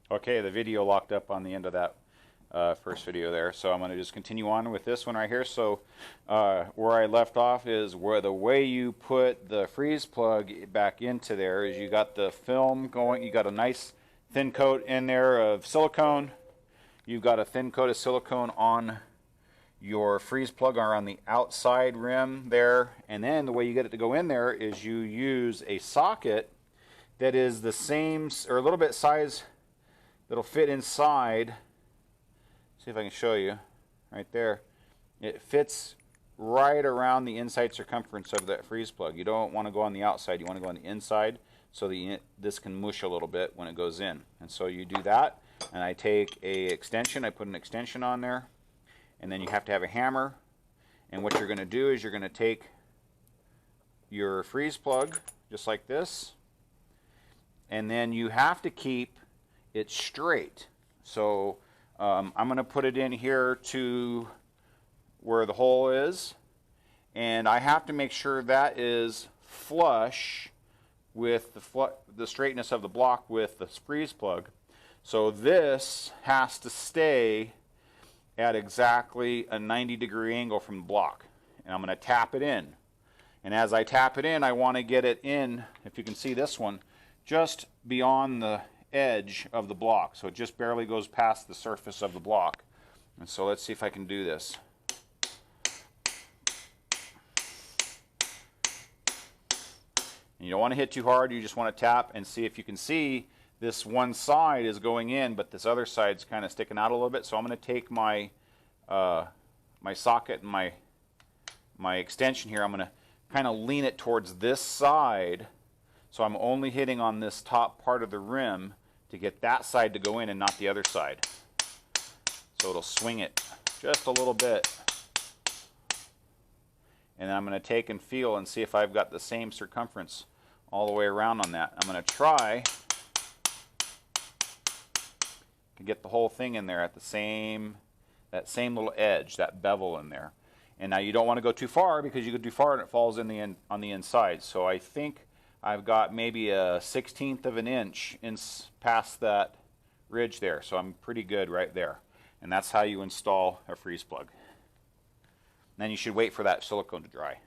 Okay, the video locked up on the end of that first video there, so I'm going to just continue on with this one right here. So where I left off is where the way you put the freeze plug back into there is you got the film going, you got a nice thin coat in there of silicone, you've got a thin coat of silicone on your freeze plug or on the outside rim there, and then the way you get it to go in there is you use a socket that is the same or a little bit size that'll fit inside. See if I can show you right there. It fits right around the inside circumference of that freeze plug. You don't want to go on the outside, you want to go on the inside so this can mush a little bit when it goes in. And so you do that, and I take a extension, I put an extension on there, and then you have to have a hammer. And what you're going to do is you're going to take your freeze plug just like this, and then you have to keep it straight. So I'm going to put it in here to where the hole is, and I have to make sure that is flush with the straightness of the block with the freeze plug. So this has to stay at exactly a 90-degree angle from the block, and I'm going to tap it in. And as I tap it in, I want to get it in, if you can see this one, just beyond the edge of the block, so it just barely goes past the surface of the block. And so let's see if I can do this. And you don't want to hit too hard, you just want to tap and see if you can see this one side is going in, but this other side's kind of sticking out a little bit. So I'm going to take my my socket and my extension here, I'm going to kind of lean it towards this side. So I'm only hitting on this top part of the rim to get that side to go in and not the other side. So it'll swing it just a little bit. And then I'm going to take and feel and see if I've got the same circumference all the way around on that. I'm going to try to get the whole thing in there at that same little edge, that bevel in there. And now you don't want to go too far, because you go too far and it falls in on the inside. So I think I've got maybe a 1/16 of an inch past that ridge there, so I'm pretty good right there. And that's how you install a freeze plug. And then you should wait for that silicone to dry.